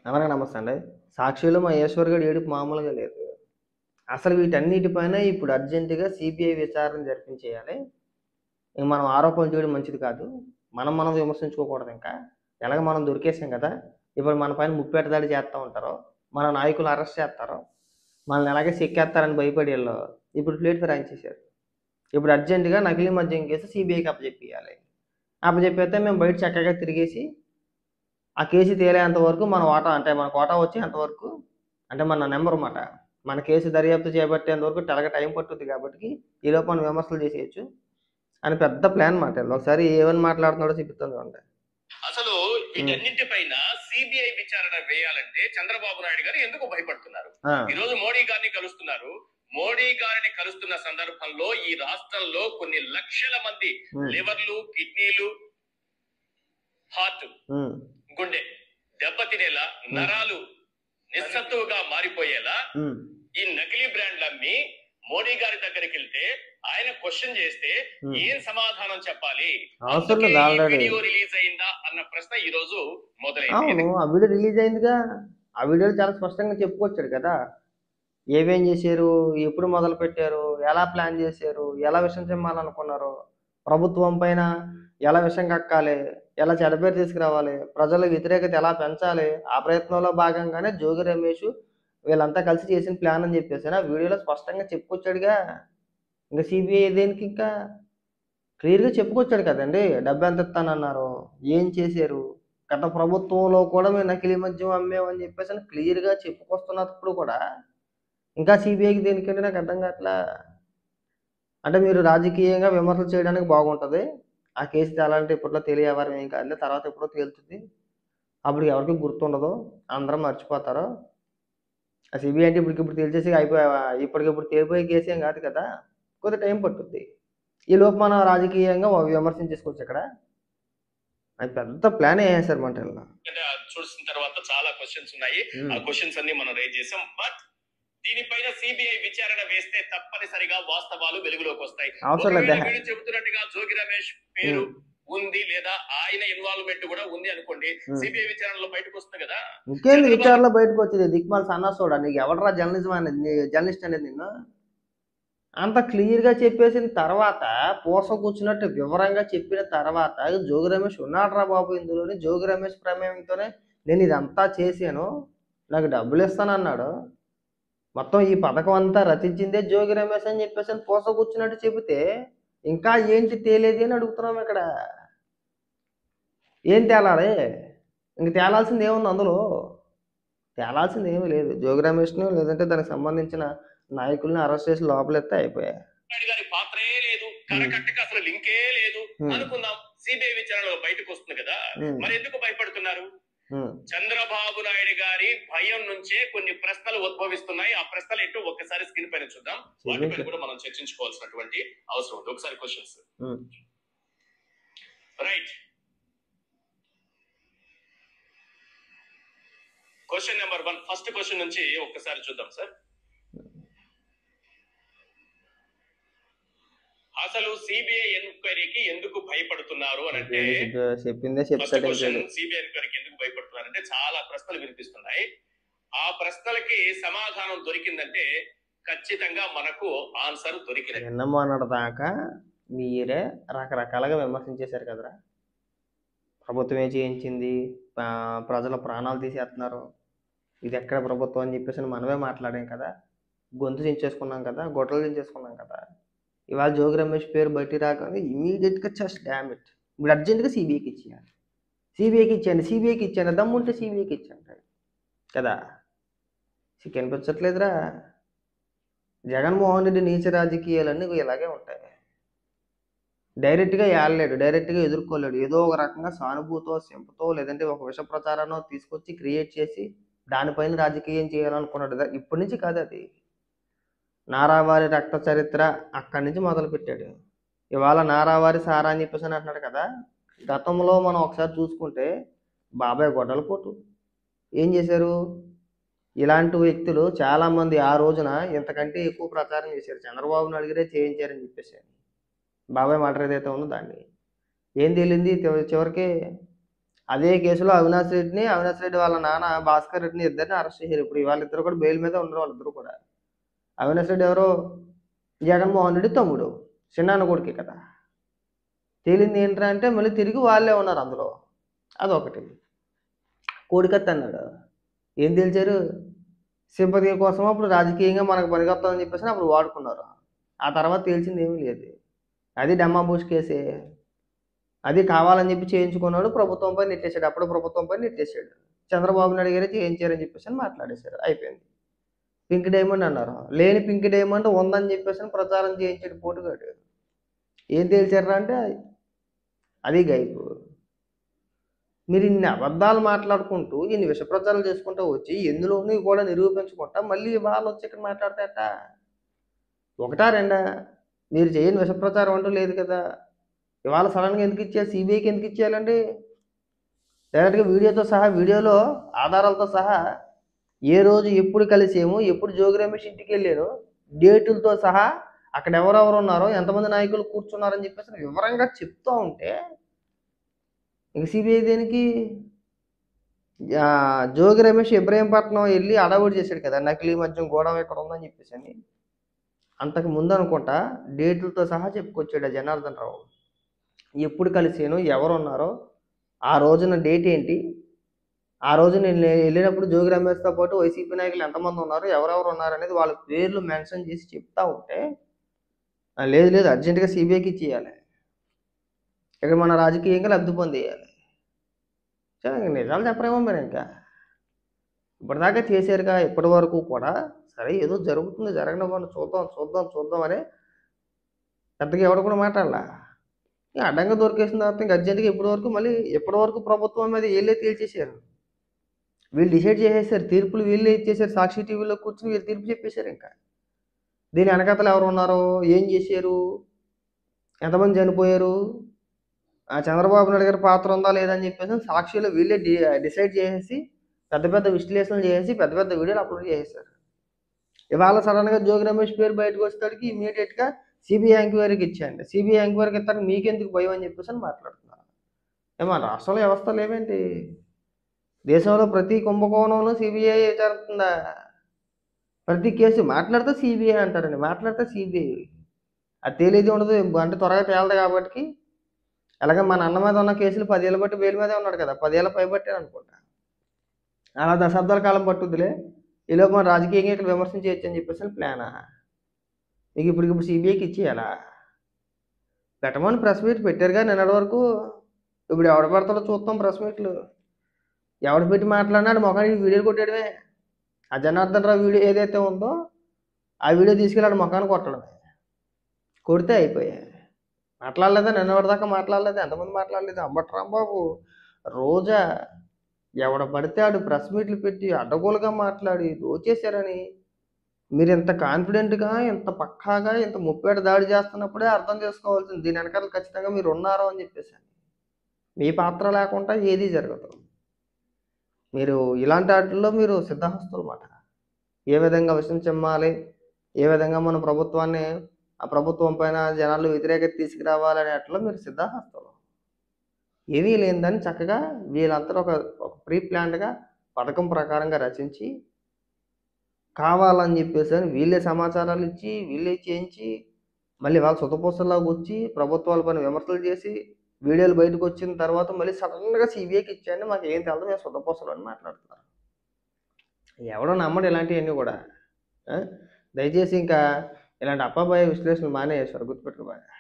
అందరికీ నమస్తే అండి. 'సాక్షిలో' మహేశ్వర్ గాడి ఏడుపు మామూలుగా లేదు. అసలు వీటన్నిటిపైన ఇప్పుడు అర్జెంట్‌గా సీబీఐ విచారణ జరిపించేయాలి. ఇంక మనం ఆరోపణలు చేయడం మంచిది కాదు. మనం విమర్శించుకోకూడదు ఇంకా. ఎలాగో మనం దొరికేసాం కదా! ఇప్పుడు మన పైన ముప్పేట దాడి చేస్తా ఉంటారు. మన నాయకులు అరెస్ట్ చేస్తారు. మనల్ని ఎలాగే చెక్కేస్తారని భయపడి ఈళ్ళు ఇప్పుడు ప్లేట్ ఫిరాయించేశారు. ఇప్పుడు అర్జెంట్‌గా నకిలీ మద్యం కేసు సీబీఐకి అప్పజెప్పియాలి. అప్పజెప్పేస్తే మేము బయట చక్కగా తిరిగేసి ఆ కేసు తేలేంత వరకు మన వాటా అంటే మన కోటా వచ్చేంత వరకు అంటే మన నెంబర్ మాట. మన కేసు దర్యాప్తు చేపట్టేంత వరకు టైం పట్టుద్ది కాబట్టి ఈలోపు మనం విమర్శలు చేసేయొచ్చు అని పెద్ద ప్లాన్ మాట ఈళ్ళు. ఒకసారి ఏమని మాట్లాడుతున్నాడో చెప్తాను చూడండి. అసలు వీటన్నింటిపైన సిబిఐ విచారణ వేయాలంటే చంద్రబాబు నాయుడు గారు ఎందుకు భయపడుతున్నారు? ఈ రోజు మోడీ గారిని కలుస్తున్నారు. మోడీ గారిని కలుస్తున్న సందర్భంలో ఈ రాష్ట్రంలో కొన్ని లక్షల మంది లివర్లు, కిడ్నీలు, హార్ట్, గుండె దెబ్బతినేలా, నరాలు నిస్సత్తువుగా మారిపోయేలా ఈ నకిలీ బ్రాండ్లన్నీ మోడీ గారి దగ్గరికి వెళ్తే ఆయన క్వశ్చన్ చేస్తే ఏం సమాధానం చెప్పాలి? వీడియో రిలీజ్ అయిందా అన్న ప్రశ్న ఈ రోజు మొదలైంది. ఆ వీడియో రిలీజ్ అయిందిగా. ఆ వీడియోలో చాలా స్పష్టంగా చెప్పుకొచ్చాడు కదా, ఏమేం చేశారు, ఎప్పుడు మొదలు పెట్టారు, ఎలా ప్లాన్ చేశారు, ఎలా విషం చిమ్మాలనుకున్నారు, ప్రభుత్వం పైన ఎలా విషం కక్కాలి, ఎలా చెడపేరు తీసుకురావాలి, ప్రజల వ్యతిరేకత ఎలా పెంచాలి, ఆ ప్రయత్నంలో భాగంగానే జోగి రమేష్ వీళ్ళంతా కలిసి చేసిన ప్లాన్ అని చెప్పేసి ఆ వీడియోలో స్పష్టంగా చెప్పుకొచ్చాడుగా. ఇంకా సిబిఐ దేనికి ఇంకా క్లియర్గా చెప్పుకొచ్చాడు కదండి. డబ్బు ఎంత ఇస్తానన్నారు, ఏం చేశారు, గత ప్రభుత్వంలో కూడా మేము నకిలీ మద్యం అమ్మేమని చెప్పేసి అని క్లియర్గా చెప్పుకొస్తున్నప్పుడు కూడా ఇంకా సిబిఐకి దేనికంటే నాకు అర్థం కావట్లా. అంటే మీరు రాజకీయంగా విమర్శలు చేయడానికి బాగుంటుంది. ఆ కేసు తేలాలంటే ఇప్పట్లో తెలియవరం ఏం కాదులే, తర్వాత ఎప్పుడో తేలుతుంది. అప్పుడు ఎవరికి గుర్తుండదు, అందరం మర్చిపోతారు. ఆ సిబిఐ అంటే ఇప్పటికిప్పుడు తేల్చేసి ఇప్పటికిప్పుడు తేలిపోయే కేసు ఏం కాదు కదా, కొద్దిగా టైం పట్టుద్ది. ఈ లోపు మనం రాజకీయంగా విమర్శించేసుకోవచ్చు. ఇక్కడ అది పెద్ద ప్లాన్ వేసారు మాట. చూసిన తర్వాత చాలా క్వశ్చన్స్ ఉన్నాయి. ఆ క్వశ్చన్స్ అన్ని మనం రేజ్ చేసాం. బట్ దీనిపైన సిబిఐ విచారణ వేస్తే తప్పనిసరిగా వాస్తవాలు వెలుగులోకి వస్తాయి. వీళ్ళు చెబుతున్నట్టుగా జోగి రమేష్ పేరు ఉంది లేదా ఆయన ఇన్వాల్వ్మెంట్ కూడా ఉంది అనుకోండి, సిబిఐ విచారణలో బయటకు వస్తుంది కదా. ఇంకేంది విచారణలో బయటకు వచ్చేది? దిక్మాల సన్నాసోడా, నీకు ఎవడరా జర్నలిజం అనేది, జర్నలిస్ట్ అనేది నిన్ను అంత క్లియర్గా చెప్పేసిన తర్వాత, పూస కూర్చున్నట్టు వివరంగా చెప్పిన తర్వాత, జోగి రమేష్ ఉన్నాడురా బాబు ఇందులోని, జోగి రమేష్ ప్రమేయంతోనే నేను ఇదంతా చేశాను, నాకు డబ్బులు ఇస్తానన్నాడు, మొత్తం ఈ పథకం అంతా రచించిందే జోగి రమేష్ అని చెప్పేసి పూస కూర్చున్నట్టు చెబితే ఇంకా ఏంటి తేలేది అని అడుగుతున్నాం ఇక్కడ. ఏం తేలాలి? ఇంక తేలాల్సింది ఏముంది అందులో? తేలాల్సింది ఏమీ లేదు. జోగి రమేష్ను లేదంటే దానికి సంబంధించిన నాయకుల్ని అరెస్ట్ చేసి లోపలెత్తే అయిపోయాయి. పాత్రే లేదు, కరకట్టకి అసలు లింకే లేదు అనుకుందాం. సిబిఐ విచారణలో బయటకు వస్తుంది కదా, మరి ఎందుకు భయపడుతున్నారు? చంద్రబాబు నాయుడు గారి భయం నుంచే కొన్ని ప్రశ్నలు ఉద్భవిస్తున్నాయి. ఆ ప్రశ్నలు ఏంటో ఒక్కసారి స్క్రీన్ పైన చూద్దాం. వాటిపైన కూడా మనం చర్చించుకోవాల్సినటువంటి అవసరం ఉంది. ఒకసారి questions. Right, question number 1, first question నుంచి ఒక్కసారి చూద్దాం సార్. అసలు సిబిఐ ఎంక్వైరీకి ఎందుకు భయపడుతున్నారు అని అంటే, సిబిఐ ఎంక్వైరీకి ఎందుకు భయపడుతున్నారంటే చాలా ప్రశ్నలు వినిపిస్తున్నాయి. ఆ ప్రశ్నలకి సమాధానం దొరికిందంటే ఖచ్చితంగా మనకు ఆన్సర్ దొరికింది. నిన్నమొన్నటి దాకా మీరే రకరకాలుగా విమర్శించేశారు కదరా. ప్రభుత్వం ఏం చేయించింది, ప్రజల ప్రాణాలు తీసేస్తున్నారు, ఇది ఎక్కడ ప్రభుత్వం అని చెప్పేసి మనమే మాట్లాడాం కదా, గొంతు దించేసుకున్నాం కదా, గొడ్డలు దించేసుకున్నాం కదా. ఇవాళ జోగి రమేష్ పేరు బయటికి రాగానే ఇమీడియట్గా జస్ట్ డ్యామ్ ఇట్, ఇప్పుడు అర్జెంటుగా సిబిఐకి ఇచ్చేయాలి, సిబిఐకి ఇచ్చాను దమ్ముంటే సిబిఐకి ఇచ్చాను కదా. కనిపించట్లేదురా. జగన్మోహన్ రెడ్డి నీచ రాజకీయాలన్నీ ఇలాగే ఉంటాయి. డైరెక్ట్గా ఏడలేడు, డైరెక్ట్గా ఎదుర్కోలేడు, ఏదో ఒక రకంగా సానుభూతో, సింపతో, లేదంటే ఒక విష ప్రచారాన్ని తీసుకొచ్చి క్రియేట్ చేసి దానిపైన రాజకీయం చేయాలనుకున్నాడు. ఇప్పటి నుంచి కాదు, అది నారావారి రక్త చరిత్ర అక్కడి నుంచి మొదలుపెట్టాడు. ఇవాళ నారావారి సారా అని చెప్పేసి అంటున్నాడు కదా. గతంలో మనం ఒకసారి చూసుకుంటే బాబాయ్ గొడ్డల పోటు ఏం చేశారు, ఇలాంటి వ్యక్తులు చాలామంది ఆ రోజున ఇంతకంటే ఎక్కువ ప్రచారం చేశారు. చంద్రబాబును అడిగితే చేయించారని చెప్పేసి బాబాయ్ మాట ఏదైతే ఉందో దాన్ని ఏం తేలింది చివరికి, అదే కేసులో అవినాష్ రెడ్డి వాళ్ళ నాన్న భాస్కర్ రెడ్డిని ఇద్దరిని అరెస్ట్ చేశారు. ఇప్పుడు వాళ్ళిద్దరు కూడా బెయిల్ మీద ఉన్నారు. వాళ్ళిద్దరు కూడా. అవినాష్ రెడ్డి ఎవరో జగన్మోహన్ రెడ్డి తమ్ముడు, చిన్నాన్న కొడుకే కదా. తేలింది ఏంటంటే మళ్ళీ తిరిగి వాళ్ళే ఉన్నారు అందులో. అదొకటి. కోడికత్తి అన్నాడు. ఏం తెలిసారు? సింపతి కోసం అప్పుడు రాజకీయంగా మనకు పనికొస్తామని చెప్పేసి అప్పుడు వాడుకున్నారు. ఆ తర్వాత తేల్చింది ఏమీ లేదు. అది డమ్మాబూష్ కేసే. అది కావాలని చెప్పి చేయించుకున్నాడు, ప్రభుత్వంపై నెట్టేశాడు. అప్పుడు ప్రభుత్వంపై నెట్టేశాడు. చంద్రబాబు నాయుడు గారే చేయించారని చెప్పేసి మాట్లాడేశారు. అయిపోయింది. పింక్ డైమండ్ అన్నారు. లేని పింక్ డైమండ్ ఉందని చెప్పేసి ప్రచారం చేయించాడు పోటుగాడు. ఏం తేల్చారా అంటే అది గైపు. మీరు ఇన్ని అబద్ధాలు మాట్లాడుకుంటూ ఇన్ని విష ప్రచారాలు చేసుకుంటూ వచ్చి ఎందులోనూ కూడా నిరూపించుకుంటా మళ్ళీ వాళ్ళు వచ్చి ఇక్కడ మాట్లాడతాయట. ఒకటా రెండా? మీరు చేయని విష ప్రచారం అంటూ లేదు కదా. ఇవాళ సడన్గా ఎందుకు ఇచ్చారు? సిబిఐకి ఎందుకు ఇచ్చేయాలండి? డైరెక్ట్గా వీడియోతో సహా, వీడియోలో ఆధారాలతో సహా ఏ రోజు ఎప్పుడు కలిసేమో, ఎప్పుడు జోగి రమేష్ ఇంటికి వెళ్ళాను, డేటులతో సహా అక్కడ ఎవరెవరు ఉన్నారో, ఎంతమంది నాయకులు కూర్చున్నారని చెప్పేసి వివరంగా చెప్తూ ఉంటే ఇంక సిబిఐ దేనికి? జోగి రమేష్ ఇబ్రహీంపట్నం వెళ్ళి అడవుడు చేశాడు కదా, నకిలీ మద్యం గోడవ ఎక్కడ ఉందని చెప్పేసి అని. అంతకు ముందు అనుకుంటా డేట్లతో సహా చెప్పుకొచ్చాడు ఆ జనార్దన్ రావు. ఎప్పుడు కలిసాను, ఎవరు ఉన్నారో, ఆ రోజున డేట్ ఏంటి, ఆ రోజు నేను వెళ్ళినప్పుడు జోగి రమేష్తో పాటు వైసీపీ నాయకులు ఎంతమంది ఉన్నారు, ఎవరెవరు ఉన్నారు అనేది వాళ్ళ పేర్లు మెన్షన్ చేసి చెప్తా ఉంటే లేదు అర్జెంటుగా సిబిఐకి ఇచ్చేయాలి, ఇక్కడ మన రాజకీయంగా లబ్ధి పొందేయాలి. సరే నిజాలు చెప్పరేమో మీరు ఇంకా. ఇప్పటిదాకా చేశారుగా, ఇప్పటి వరకు కూడా సరే ఏదో జరుగుతుంది, జరగనివ్వండి, చూద్దాం అని పెద్దగా ఎవరు కూడా మాట్లాడలా. అడ్డంగా దొరికేసిన తర్వాత ఇంకా అర్జెంటుగా ఇప్పటి వరకు ప్రభుత్వం మీద వీళ్ళే తేల్చేశారు. వీళ్ళు డిసైడ్ చేసేసారు, తీర్పులు వీళ్ళే ఇచ్చేసారు. సాక్షి టీవీలో కూర్చుని వీళ్ళు తీర్పు చెప్పేశారు. ఇంకా దీని వెనకతలు ఎవరు ఉన్నారో, ఏం చేశారు, ఎంతమంది చనిపోయారు, చంద్రబాబు నాయుడు గారి పాత్ర ఉందా లేదని చెప్పేసి సాక్షిలో వీళ్ళే డిసైడ్ చేసేసి పెద్ద విశ్లేషణలు చేసేసి పెద్ద వీడియోలు అప్లోడ్ చేసేసారు. ఇవాళ సడన్గా జోగి రమేష్ పేరు బయటకు వచ్చేసరికి ఇమీడియట్గా సిబిఐ ఎంక్వైరీకి ఇచ్చేయండి, సిబిఐ ఎంక్వైరీకి ఇస్తానికి మీకెందుకు భయం అని చెప్పేసి అని మాట్లాడుతున్నారు. ఏమో రాష్ట్రంలో వ్యవస్థ లేవేంటి? దేశంలో ప్రతి కుంభకోణంలో సిబిఐ జరుగుతుందా? ప్రతి కేసు మాట్లాడితే సిబిఐ అంటారండి, మాట్లాడితే సిబిఐ. అది తేలేది ఉండదు అంటే త్వరగా తేలదు కాబట్టి. అలాగే మన అన్న మీద ఉన్న కేసులు 10 ఏళ్ళ బట్టి బెయిల్ మీదే ఉన్నాడు కదా, 10 ఏళ్ళ పైబట్టే అనుకుంటా. అలా దశాబ్దాల కాలం పట్టుద్దిలే, ఈలోపు మన రాజకీయంగా ఇక్కడ విమర్శన చేయొచ్చు అని చెప్పేసి ప్లానా? మీకు ఇప్పుడు సిబిఐకి ఇచ్చేయాలా? పెట్టమని ప్రెస్ మీట్ పెట్టారుగా నిన్నటి వరకు. ఇప్పుడు ఎవడ పెడతాడో చూస్తాం ప్రెస్ మీట్లు. ఎవడు పెట్టి మాట్లాడినాడు మొఖానికి వీడియోలు కొట్టాడమే. ఆ జనార్దన్ రావు వీడియో ఏదైతే ఉందో ఆ వీడియో తీసుకెళ్ళాడు మొఖాన్ని కొట్టడమే. కొడితే అయిపోయాయి. మాట్లాడలేదా? నిన్నటిదాకా మాట్లాడలేదు. ఎంతమంది మాట్లాడలేదు? అంబటి రాంబాబు, రోజా, ఎవడ పడితే ఆడు ప్రెస్ మీట్లు పెట్టి అడ్డగోలుగా మాట్లాడి దోచేశారని. మీరు ఇంత కాన్ఫిడెంట్గా, ఇంత పక్కాగా, ఇంత ముప్పేట దాడి చేస్తున్నప్పుడే అర్థం చేసుకోవాల్సింది దీని వెనకాల ఖచ్చితంగా మీరు ఉన్నారు అని చెప్పేసి. మీ పాత్ర లేకుండా ఏదీ జరగదు. మీరు ఇలాంటి వాటిల్లో మీరు సిద్ధహస్తులు మాట. ఏ విధంగా విషయం చెమ్మాలి, ఏ విధంగా మన ప్రభుత్వాన్ని, ఆ ప్రభుత్వం పైన జనాలు వ్యతిరేకత తీసుకురావాలనే వాటిలో మీరు సిద్ధహస్తులు. ఏమీ లేనిదని చక్కగా వీళ్ళంతా ఒక ప్రీ ప్లాన్డ్గా పథకం ప్రకారంగా రచించి కావాలని చెప్పేసి అని వీళ్ళే సమాచారాలు ఇచ్చి, వీళ్ళే చేయించి, మళ్ళీ వాళ్ళు సుతపూసల్లాగా వచ్చి ప్రభుత్వాల పైన విమర్శలు చేసి వీడియోలు బయటకు వచ్చిన తర్వాత మళ్ళీ సడన్గా సిబిఐకి ఇచ్చాయండి, మాకు ఏం తెలదు, మేము సుతపూసలు అని మాట్లాడుతున్నారు. ఎవడో నమ్మడు ఇలాంటివన్నీ కూడా. దయచేసి ఇంకా ఇలాంటి అప్పాబాయి విశ్లేషణలు మానేసారు, గుర్తుపెట్టుకోబాగా.